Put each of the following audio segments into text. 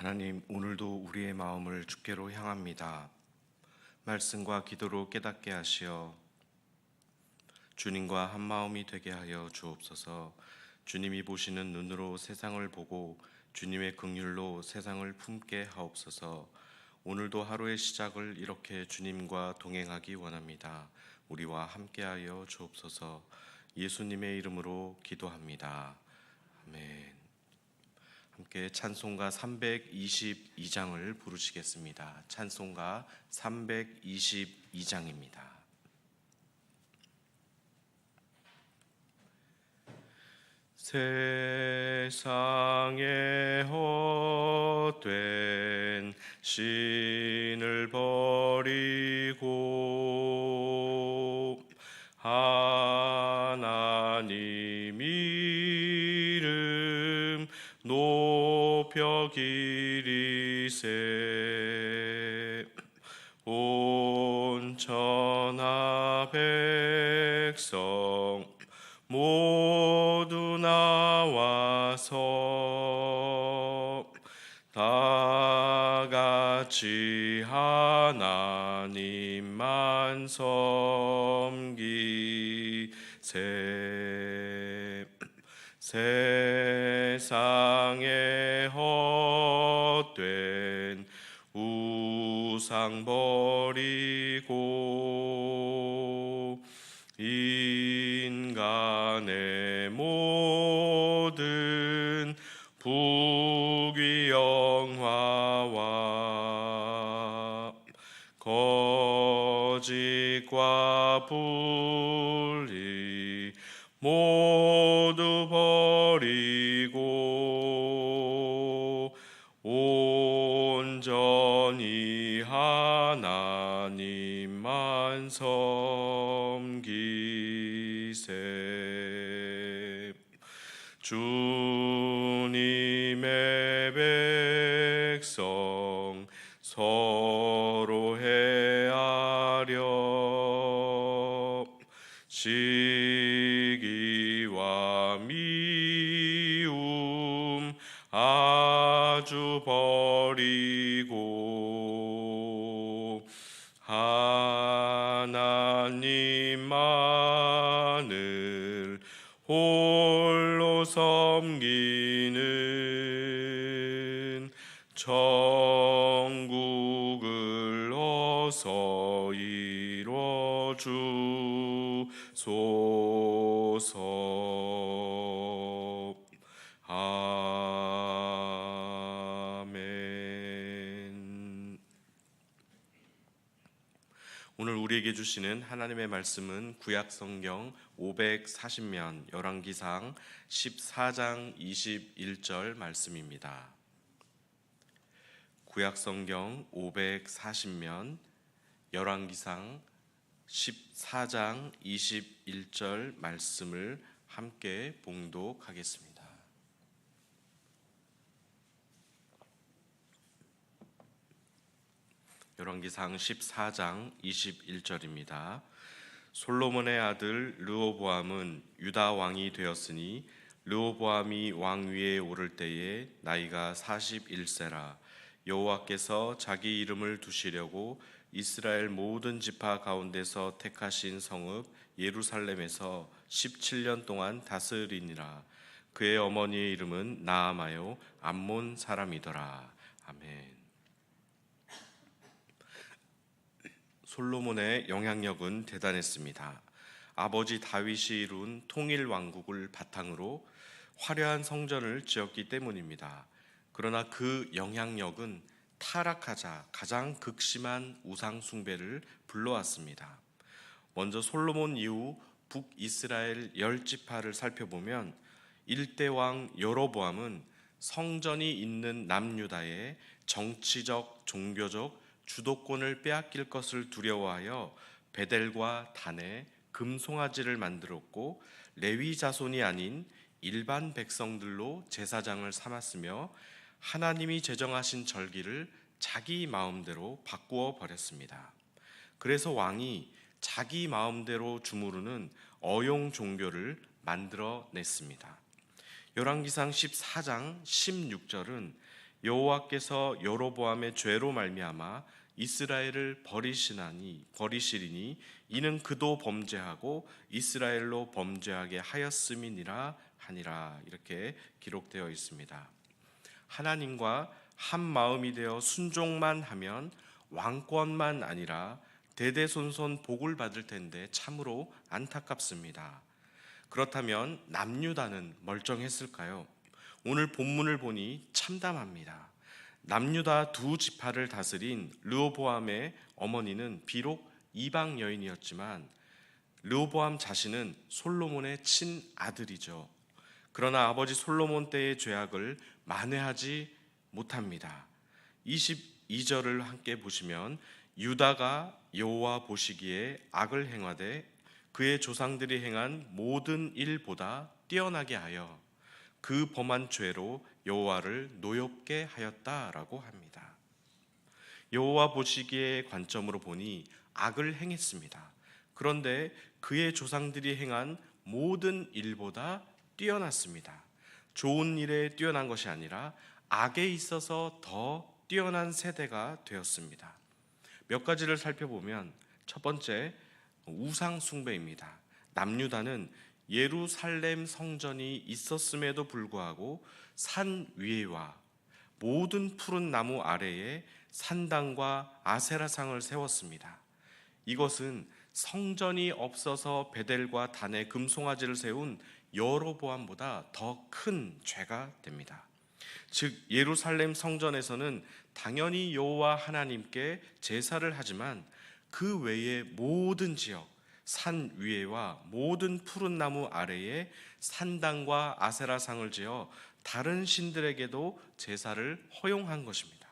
하나님, 오늘도 우리의 마음을 주께로 향합니다. 말씀과 기도로 깨닫게 하시어 주님과 한 마음이 되게 하여 주옵소서. 주님이 보시는 눈으로 세상을 보고 주님의 긍휼로 세상을 품게 하옵소서. 오늘도 하루의 시작을 이렇게 주님과 동행하기 원합니다. 우리와 함께하여 주옵소서. 예수님의 이름으로 기도합니다. 아멘. 함께 찬송가 322장을 부르시겠습니다. 찬송가 322장입니다. 세상에 헛된 신을 버리고 하나님 이름 높여 기리세. 온 천하 백성 모두 나와서 다 같이 하나님만 섬기세. 세상에 헛된 우상 버리고 인간의 모든 부귀영화와 거짓과 불의 모두 버리고 온전히 하나님만 섬기세. 주님의 백성 서로 헤아려 시기와 미움 아주 버리고 하나님만을 홀로 섬기는 천국을 어서 이뤄 주소서. 아멘. 오늘 우리에게 주시는 하나님의 말씀은 구약성경 540면 열왕기상 14장 21절 말씀입니다. 구약성경 540면 열왕기상 14장 21절 말씀을 함께 봉독하겠습니다. 열왕기상 14장 21절입니다. 솔로몬의 아들 르호보암은 유다 왕이 되었으니 르호보암이 왕위에 오를 때에 나이가 41세라. 여호와께서 자기 이름을 두시려고 이스라엘 모든 지파 가운데서 택하신 성읍 예루살렘에서 17년 동안 다스리니라. 그의 어머니의 이름은 나아마요 암몬 사람이더라. 아멘. 솔로몬의 영향력은 대단했습니다. 아버지 다윗이 이룬 통일 왕국을 바탕으로 화려한 성전을 지었기 때문입니다. 그러나 그 영향력은 타락하자 가장 극심한 우상 숭배를 불러왔습니다. 먼저 솔로몬 이후 북이스라엘 10지파를 살펴보면 1대 왕 여로보암은 성전이 있는 남유다의 정치적, 종교적 주도권을 빼앗길 것을 두려워하여 베델과 단에 금송아지를 만들었고 레위 자손이 아닌 일반 백성들로 제사장을 삼았으며 하나님이 제정하신 절기를 자기 마음대로 바꾸어 버렸습니다. 그래서 왕이 자기 마음대로 주무르는 어용 종교를 만들어냈습니다. 열왕기상 14장 16절은 여호와께서 여로보암의 죄로 말미암아 이스라엘을 버리시리니 이는 그도 범죄하고 이스라엘로 범죄하게 하였음이니라 하니라. 이렇게 기록되어 있습니다. 하나님과 한 마음이 되어 순종만 하면 왕권만 아니라 대대손손 복을 받을 텐데 참으로 안타깝습니다. 그렇다면 남유다는 멀쩡했을까요? 오늘 본문을 보니 참담합니다. 남유다 두 지파를 다스린 르호보암의 어머니는 비록 이방 여인이었지만 르호보암 자신은 솔로몬의 친아들이죠. 그러나 아버지 솔로몬 때의 죄악을 만회하지 못합니다. 22절을 함께 보시면 유다가 여호와 보시기에 악을 행하되 그의 조상들이 행한 모든 일보다 뛰어나게 하여 그 범한 죄로 여호와를 노엽게 하였다라고 합니다. 여호와 보시기의 관점으로 보니 악을 행했습니다. 그런데 그의 조상들이 행한 모든 일보다 뛰어났습니다. 좋은 일에 뛰어난 것이 아니라 악에 있어서 더 뛰어난 세대가 되었습니다. 몇 가지를 살펴보면 첫 번째, 우상 숭배입니다. 남유다는 예루살렘 성전이 있었음에도 불구하고 산 위에와 모든 푸른 나무 아래에 산당과 아세라상을 세웠습니다. 이것은 성전이 없어서 베델과 단에 금송아지를 세운 여로보암보다 더 큰 죄가 됩니다. 즉 예루살렘 성전에서는 당연히 여호와 하나님께 제사를 하지만 그 외의 모든 지역, 산 위에와 모든 푸른 나무 아래에 산당과 아세라상을 지어 다른 신들에게도 제사를 허용한 것입니다.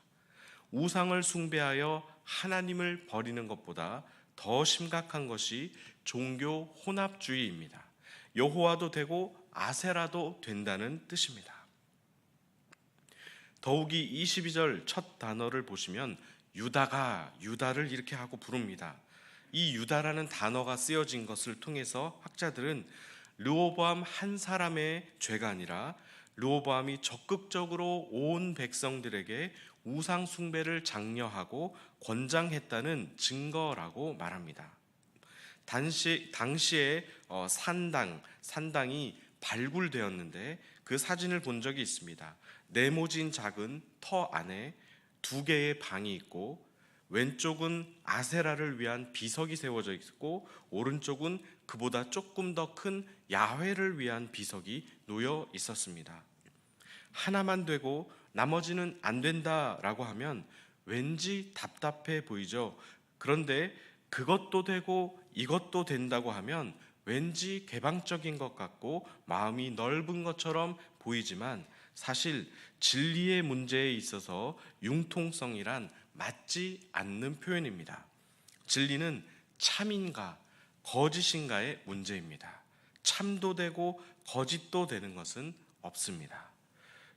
우상을 숭배하여 하나님을 버리는 것보다 더 심각한 것이 종교 혼합주의입니다. 여호와도 되고 아세라도 된다는 뜻입니다. 더욱이 22절 첫 단어를 보시면 유다가 유다를 이렇게 하고 부릅니다. 이 유다라는 단어가 쓰여진 것을 통해서 학자들은 르호보암 한 사람의 죄가 아니라 르호보암이 적극적으로 온 백성들에게 우상 숭배를 장려하고 권장했다는 증거라고 말합니다. 당시에 산당이 발굴되었는데 그 사진을 본 적이 있습니다. 네모진 작은 터 안에 두 개의 방이 있고 왼쪽은 아세라를 위한 비석이 세워져 있고 오른쪽은 그보다 조금 더 큰 야훼를 위한 비석이 놓여 있었습니다. 하나만 되고 나머지는 안 된다라고 하면 왠지 답답해 보이죠. 그런데 그것도 되고 이것도 된다고 하면 왠지 개방적인 것 같고 마음이 넓은 것처럼 보이지만 사실 진리의 문제에 있어서 융통성이란 맞지 않는 표현입니다. 진리는 참인가 거짓인가의 문제입니다. 참도 되고 거짓도 되는 것은 없습니다.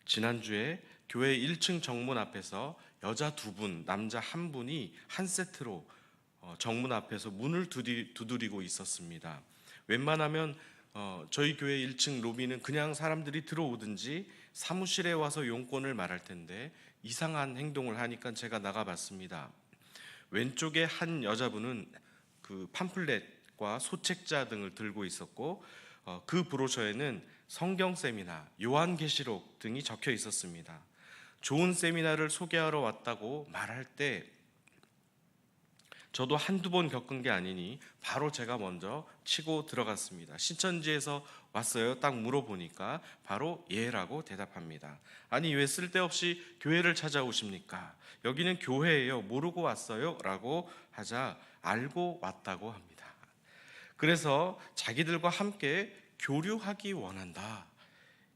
지난주에 교회 1층 정문 앞에서 여자 2분, 남자 1분이 한 세트로 정문 앞에서 문을 두드리고 있었습니다. 웬만하면 저희 교회 1층 로비는 그냥 사람들이 들어오든지 사무실에 와서 용건을 말할 텐데 이상한 행동을 하니까 제가 나가봤습니다. 왼쪽에 한 여자분은 그 팜플렛과 소책자 등을 들고 있었고 그 브로셔에는 성경 세미나, 요한계시록 등이 적혀 있었습니다. 좋은 세미나를 소개하러 왔다고 말할 때 저도 한두 번 겪은 게 아니니 바로 제가 먼저 치고 들어갔습니다. 신천지에서 왔어요? 딱 물어보니까 바로 예라고 대답합니다. 아니 왜 쓸데없이 교회를 찾아오십니까? 여기는 교회예요. 모르고 왔어요? 라고 하자 알고 왔다고 합니다. 그래서 자기들과 함께 교류하기 원한다.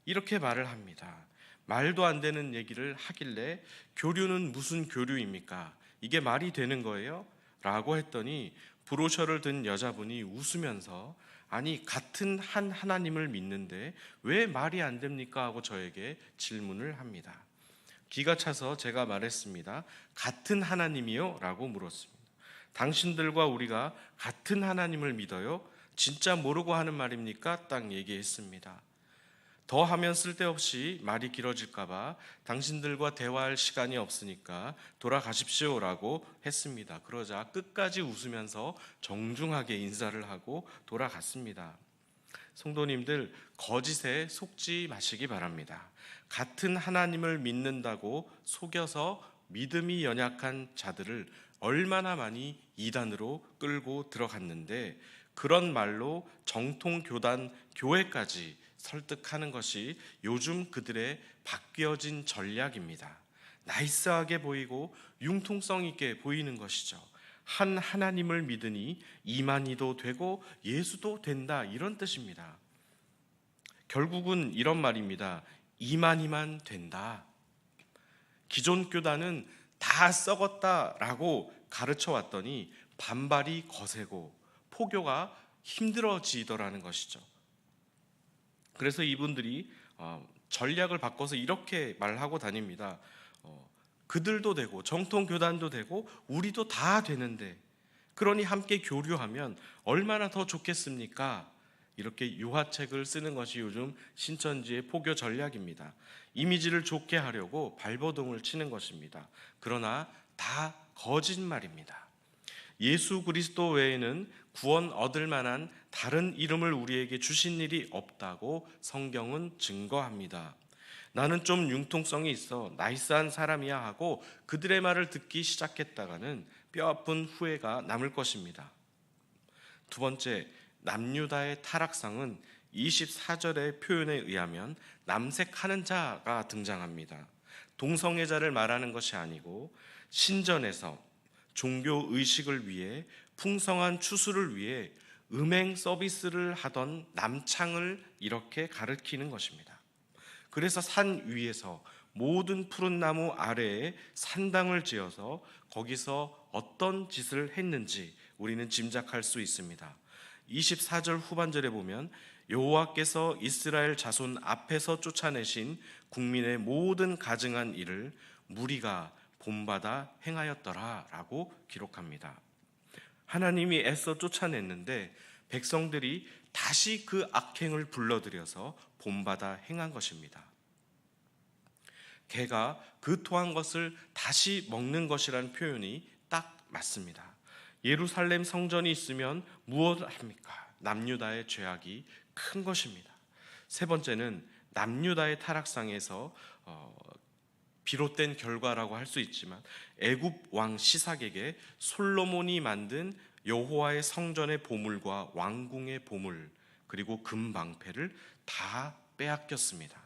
이렇게 말을 합니다. 말도 안 되는 얘기를 하길래 교류는 무슨 교류입니까? 이게 말이 되는 거예요? 라고 했더니 브로셔를 든 여자분이 웃으면서 아니 같은 한 하나님을 믿는데 왜 말이 안 됩니까? 하고 저에게 질문을 합니다. 기가 차서 제가 말했습니다. 같은 하나님이요? 라고 물었습니다. 당신들과 우리가 같은 하나님을 믿어요? 진짜 모르고 하는 말입니까? 딱 얘기했습니다. 더 하면 쓸데없이 말이 길어질까봐 당신들과 대화할 시간이 없으니까 돌아가십시오라고 했습니다. 그러자 끝까지 웃으면서 정중하게 인사를 하고 돌아갔습니다. 성도님들, 거짓에 속지 마시기 바랍니다. 같은 하나님을 믿는다고 속여서 믿음이 연약한 자들을 얼마나 많이 이단으로 끌고 들어갔는데, 그런 말로 정통 교단, 교회까지 설득하는 것이 요즘 그들의 바뀌어진 전략입니다. 나이스하게 보이고 융통성 있게 보이는 것이죠. 한 하나님을 믿으니 이만희도 되고 예수도 된다, 이런 뜻입니다. 결국은 이런 말입니다. 이만희만 된다. 기존 교단은 다 썩었다라고 가르쳐 왔더니 반발이 거세고 포교가 힘들어지더라는 것이죠. 그래서 이분들이 전략을 바꿔서 이렇게 말하고 다닙니다. 그들도 되고 정통 교단도 되고 우리도 다 되는데, 그러니 함께 교류하면 얼마나 더 좋겠습니까? 이렇게 유화책을 쓰는 것이 요즘 신천지의 포교 전략입니다. 이미지를 좋게 하려고 발버둥을 치는 것입니다. 그러나 다 거짓말입니다. 예수 그리스도 외에는 구원 얻을 만한 다른 이름을 우리에게 주신 일이 없다고 성경은 증거합니다. 나는 좀 융통성이 있어 나이스한 사람이야 하고 그들의 말을 듣기 시작했다가는 뼈아픈 후회가 남을 것입니다. 두 번째, 남유다의 타락상은 24절의 표현에 의하면 남색하는 자가 등장합니다. 동성애자를 말하는 것이 아니고 신전에서 종교 의식을 위해, 풍성한 추수를 위해 음행 서비스를 하던 남창을 이렇게 가리키는 것입니다. 그래서 산 위에서 모든 푸른 나무 아래에 산당을 지어서 거기서 어떤 짓을 했는지 우리는 짐작할 수 있습니다. 24절 후반절에 보면 여호와께서 이스라엘 자손 앞에서 쫓아내신 국민의 모든 가증한 일을 무리가 본받아 행하였더라 라고 기록합니다. 하나님이 애써 쫓아냈는데 백성들이 다시 그 악행을 불러들여서 본받아 행한 것입니다. 개가 그 토한 것을 다시 먹는 것이라는 표현이 딱 맞습니다. 예루살렘 성전이 있으면 무엇을 합니까? 남유다의 죄악이 큰 것입니다. 세 번째는 남유다의 타락상에서 비롯된 결과라고 할 수 있지만, 애굽 왕 시삭에게 솔로몬이 만든 여호와의 성전의 보물과 왕궁의 보물, 그리고 금방패를 다 빼앗겼습니다.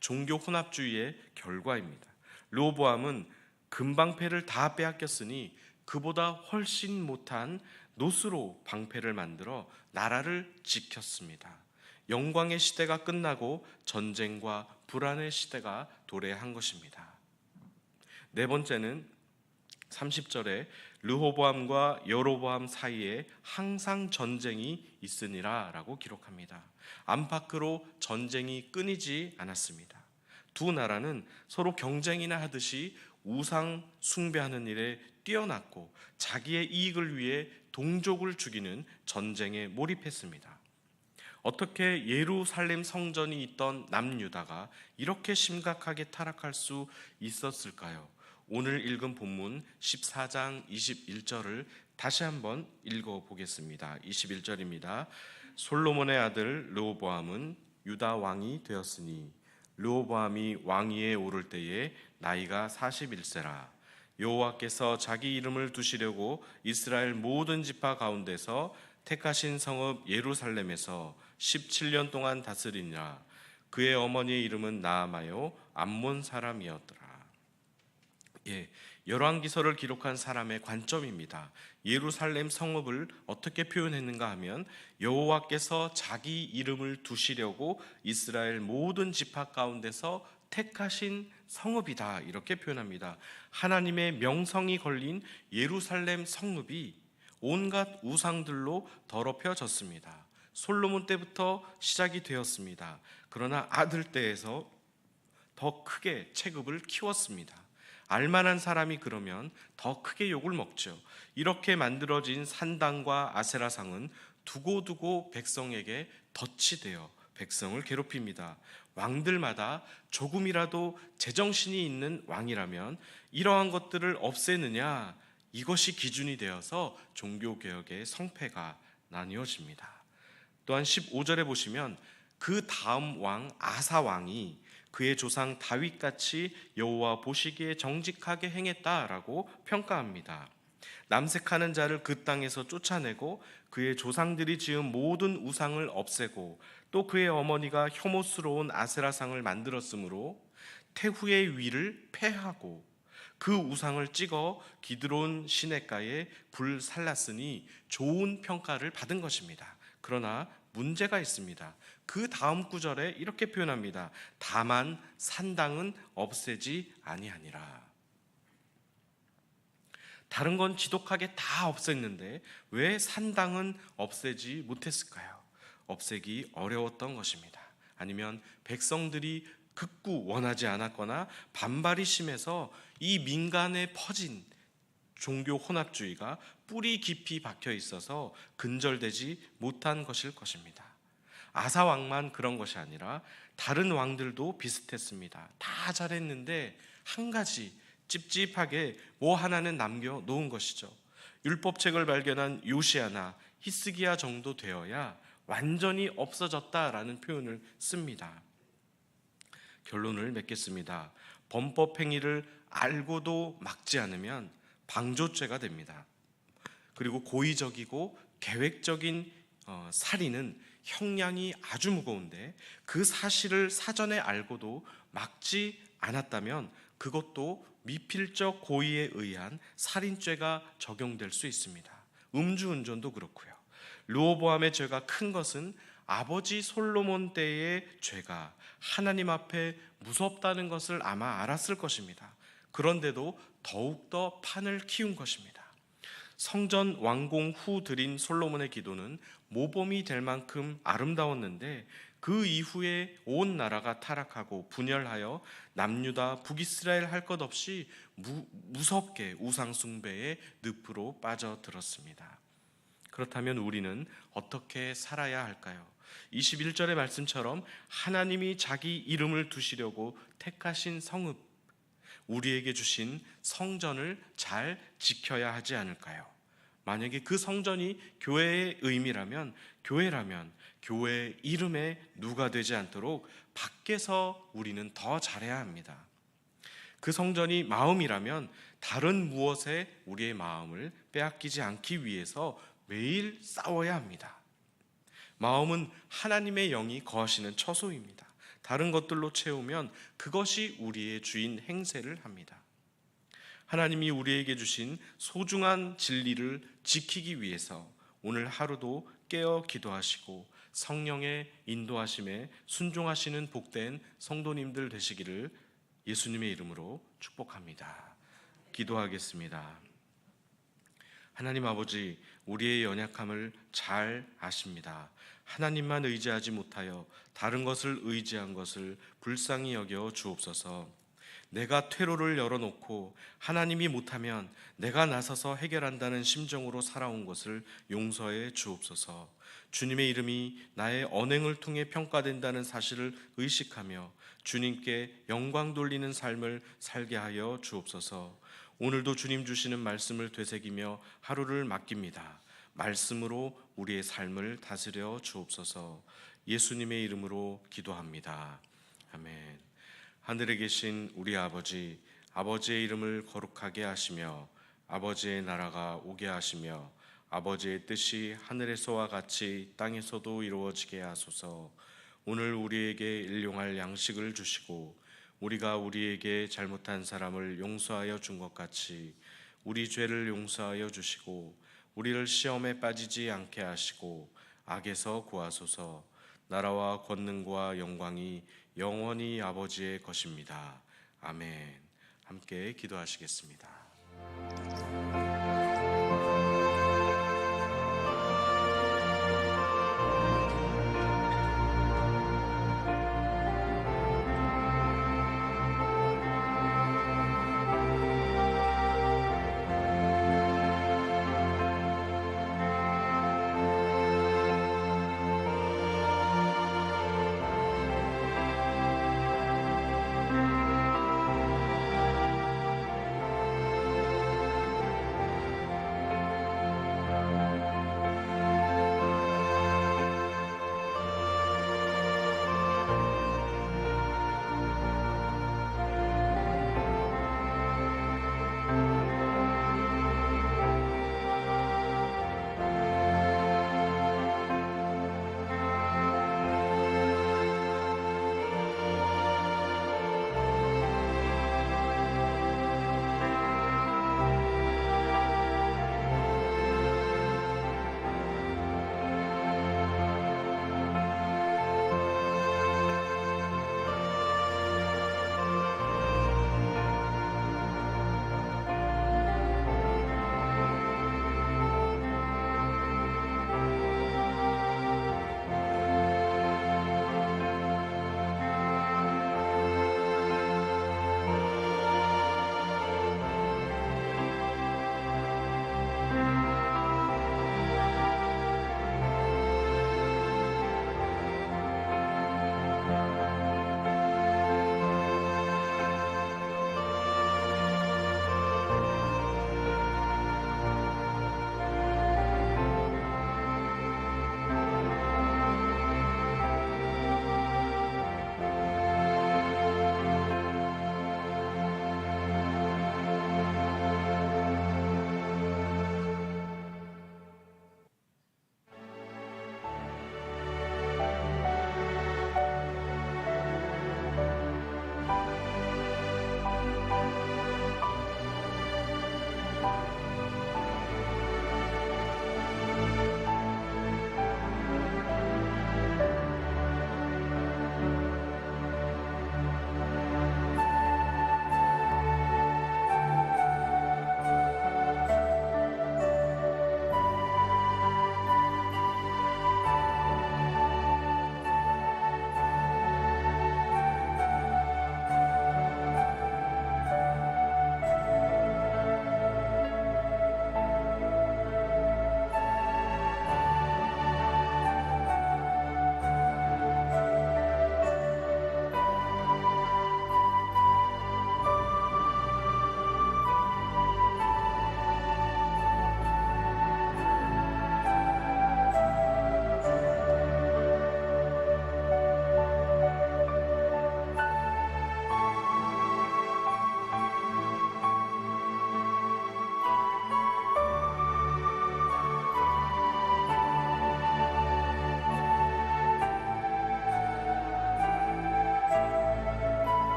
종교 혼합주의의 결과입니다. 르호보암은 금방패를 다 빼앗겼으니 그보다 훨씬 못한 노스로 방패를 만들어 나라를 지켰습니다. 영광의 시대가 끝나고 전쟁과 불안의 시대가 도래한 것입니다. 네 번째는 30절에 르호보암과 여로보암 사이에 항상 전쟁이 있으니라 라고 기록합니다. 안팎으로 전쟁이 끊이지 않았습니다. 두 나라는 서로 경쟁이나 하듯이 우상 숭배하는 일에 뛰어났고 자기의 이익을 위해 동족을 죽이는 전쟁에 몰입했습니다. 어떻게 예루살렘 성전이 있던 남유다가 이렇게 심각하게 타락할 수 있었을까요? 오늘 읽은 본문 14장 21절을 다시 한번 읽어보겠습니다. 21절입니다. 솔로몬의 아들 르호보암은 유다 왕이 되었으니 르호보암이 왕위에 오를 때에 나이가 41세라. 여호와께서 자기 이름을 두시려고 이스라엘 모든 지파 가운데서 택하신 성읍 예루살렘에서 17년 동안 다스리니라. 그의 어머니의 이름은 나아마요 암몬 사람이었더라. 열왕기서를 기록한 사람의 관점입니다. 예루살렘 성읍을 어떻게 표현했는가 하면 여호와께서 자기 이름을 두시려고 이스라엘 모든 지파 가운데서 택하신 성읍이다, 이렇게 표현합니다. 하나님의 명성이 걸린 예루살렘 성읍이 온갖 우상들로 더럽혀졌습니다. 솔로몬 때부터 시작이 되었습니다. 그러나 아들 때에서 더 크게 체급을 키웠습니다. 알만한 사람이 그러면 더 크게 욕을 먹죠. 이렇게 만들어진 산당과 아세라상은 두고두고 백성에게 덫이 되어 백성을 괴롭힙니다. 왕들마다 조금이라도 제정신이 있는 왕이라면 이러한 것들을 없애느냐, 이것이 기준이 되어서 종교개혁의 성패가 나뉘어집니다. 또한 15절에 보시면 그 다음 왕 아사 왕이 그의 조상 다윗같이 여호와 보시기에 정직하게 행했다라고 평가합니다. 남색하는 자를 그 땅에서 쫓아내고 그의 조상들이 지은 모든 우상을 없애고 또 그의 어머니가 혐오스러운 아세라상을 만들었으므로 태후의 위를 폐하고 그 우상을 찍어 기드론 시냇가에 불살랐으니 좋은 평가를 받은 것입니다. 그러나 문제가 있습니다. 그 다음 구절에 이렇게 표현합니다. 다만 산당은 없애지 아니하니라. 다른 건 지독하게 다 없앴는데 왜 산당은 없애지 못했을까요? 없애기 어려웠던 것입니다. 아니면 백성들이 극구 원하지 않았거나 반발이 심해서 이 민간에 퍼진 종교 혼합주의가 뿌리 깊이 박혀 있어서 근절되지 못한 것일 것입니다. 아사 왕만 그런 것이 아니라 다른 왕들도 비슷했습니다. 다 잘했는데 한 가지 찝찝하게 뭐 하나는 남겨 놓은 것이죠. 율법책을 발견한 요시아나 히스기야 정도 되어야 완전히 없어졌다라는 표현을 씁니다. 결론을 맺겠습니다. 범법 행위를 알고도 막지 않으면 방조죄가 됩니다. 그리고 고의적이고 계획적인 살인은 형량이 아주 무거운데 그 사실을 사전에 알고도 막지 않았다면 그것도 미필적 고의에 의한 살인죄가 적용될 수 있습니다. 음주운전도 그렇고요. 르호보암의 죄가 큰 것은 아버지 솔로몬 때의 죄가 하나님 앞에 무섭다는 것을 아마 알았을 것입니다. 그런데도 더욱더 판을 키운 것입니다. 성전 완공 후 드린 솔로몬의 기도는 모범이 될 만큼 아름다웠는데 그 이후에 온 나라가 타락하고 분열하여 남유다 북이스라엘 할 것 없이 무섭게 우상 숭배의 늪으로 빠져들었습니다. 그렇다면 우리는 어떻게 살아야 할까요? 21절의 말씀처럼 하나님이 자기 이름을 두시려고 택하신 성읍, 우리에게 주신 성전을 잘 지켜야 하지 않을까요? 만약에 그 성전이 교회의 의미라면, 교회의 이름에 누가 되지 않도록 밖에서 우리는 더 잘해야 합니다. 그 성전이 마음이라면 다른 무엇에 우리의 마음을 빼앗기지 않기 위해서 매일 싸워야 합니다. 마음은 하나님의 영이 거하시는 처소입니다. 다른 것들로 채우면 그것이 우리의 주인 행세를 합니다. 하나님이 우리에게 주신 소중한 진리를 지키기 위해서 오늘 하루도 깨어 기도하시고 성령의 인도하심에 순종하시는 복된 성도님들 되시기를 예수님의 이름으로 축복합니다. 기도하겠습니다. 하나님 아버지, 우리의 연약함을 잘 아십니다. 하나님만 의지하지 못하여 다른 것을 의지한 것을 불쌍히 여겨 주옵소서. 내가 퇴로를 열어놓고 하나님이 못하면 내가 나서서 해결한다는 심정으로 살아온 것을 용서해 주옵소서. 주님의 이름이 나의 언행을 통해 평가된다는 사실을 의식하며 주님께 영광 돌리는 삶을 살게 하여 주옵소서. 오늘도 주님 주시는 말씀을 되새기며 하루를 맡깁니다. 말씀으로 우리의 삶을 다스려 주옵소서. 예수님의 이름으로 기도합니다. 아멘. 하늘에 계신 우리 아버지, 아버지의 이름을 거룩하게 하시며 아버지의 나라가 오게 하시며 아버지의 뜻이 하늘에서와 같이 땅에서도 이루어지게 하소서. 오늘 우리에게 일용할 양식을 주시고 우리가 우리에게 잘못한 사람을 용서하여 준 것 같이 우리 죄를 용서하여 주시고 우리를 시험에 빠지지 않게 하시고 악에서 구하소서. 나라와 권능과 영광이 영원히 아버지의 것입니다. 아멘. 함께 기도하시겠습니다.